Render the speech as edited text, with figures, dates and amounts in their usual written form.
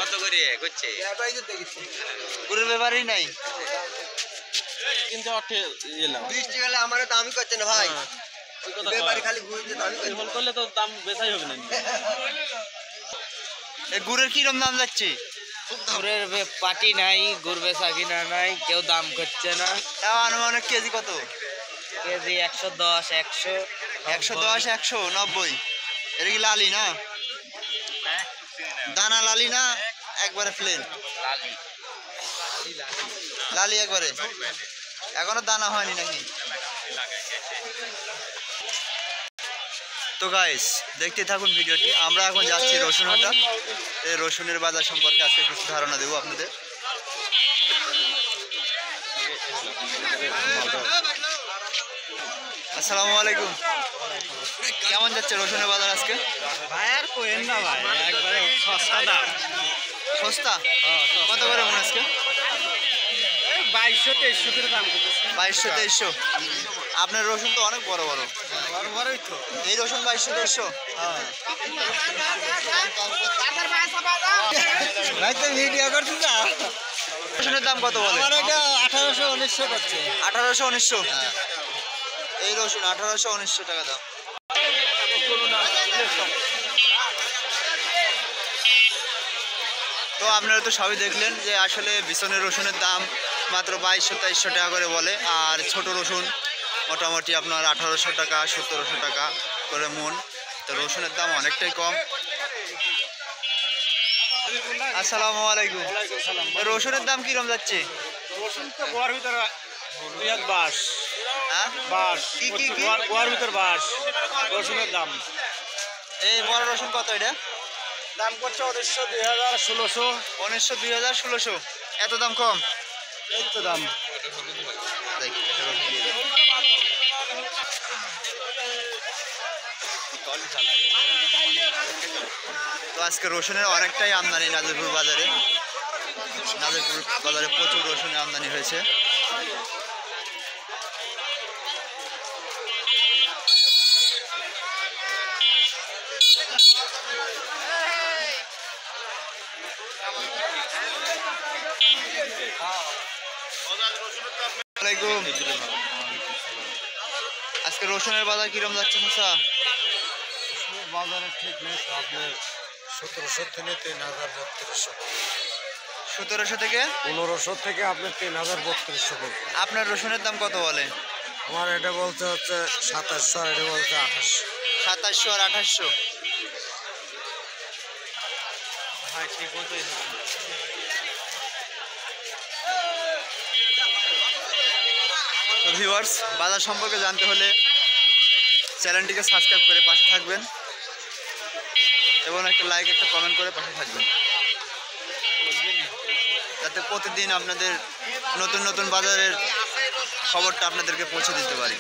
কত করে করছে গরুর ব্যাপারই নাই কিন্তু অর্থে এলাম 20 টাকা হলে আমার দামই করছে না ভাই ওই কথা ব্যাপারী খালি ঘুরতে দামই করছে ফল করলে তো দাম বেচাই হবে না এই গুড়ের কিরম দাম যাচ্ছে গুড়ের পাটি নাই গুড় বেচা কিনা নাই কেউ দাম করছে না তাও আনুমানিক কেজি কত কেজি 110 100 110 190 এটা কি লালি না দানা লালি না একবারে প্লেন লালি একবারে এখনো দানা হয়নি নাকি তো গাইস দেখতে থাকুন ভিডিওটি আমরা এখন যাচ্ছি রসুনহাটা এই রসুনের বাজার সম্পর্কে আজকে কিছু ধারণা দেবো আপনাদের আসসালামু আলাইকুম কেমন যাচ্ছে রসুনের বাজার আজকে ভাই আর কোয়েন না ভাই একবারে সস্তা দাম সস্তা কত করে মনে আজকে 2200 2300 করে দাম করতেছে 2200 2300 আপনার রসুন তো অনেক বড় বড় বড় বড়ই তো এই রসুন 2200 2300 ভাই তো ভিডিও করছিস না রসুনের দাম কত বলে আমার এটা 1800 1900 করছে 1800 1900 এই রসুন 1800 1900 টাকা দাম তো আপনারা তো সবই দেখলেন যে আসলে বিছনের রসুনের দাম মাত্র 2200 2300 টাকা করে বলে আর ছোট রসুন মোটামুটি আপনার 1800 টাকা 1700 টাকা করে মন তো রসুনের দাম অনেকটাই কম আসসালামু আলাইকুম রসুনের দাম কিরম যাচ্ছে রসুন তো গোয়ার ভিতর বাস হ্যাঁ বাস কি কি কি গোয়ার ভিতর বাস রসুনের দাম এই বড় রসুন কত এটা দাম করছে 1900 2000 1600 1900 2000 1600 এত দাম কম এই তো দাম দেখ একটা রসুন দিয়ে দিই। তো আজকে রসুনের অনেকটাই আমদানি নাজিরপুর বাজারে প্রচুর রসুনের আমদানি হয়েছে আসসালামু আলাইকুম আজকে রসুনের বাজার কিরম যাচ্ছে মুসা বাজারে ঠিক নেই আপনার 1700 থেকে 3032 1700 থেকে 1500 থেকে আপনার 3032 করবে আপনার রসুনের দাম কত বলে আমার এটা বলতে হচ্ছে 2700 আর এটা বলতে 2800 2700 আর 2800 ভাই ঠিক মতো তো ভিউয়ার্স বাজার সম্পর্কে জানতে হলে চ্যানেলটিকে সাবস্ক্রাইব করে পাশে থাকবেন এবং একটা লাইক একটা কমেন্ট করে পাশে থাকবেন যাতে প্রতিদিন আপনাদের নতুন নতুন বাজারের খবরটা আপনাদেরকে পৌঁছে দিতে পারি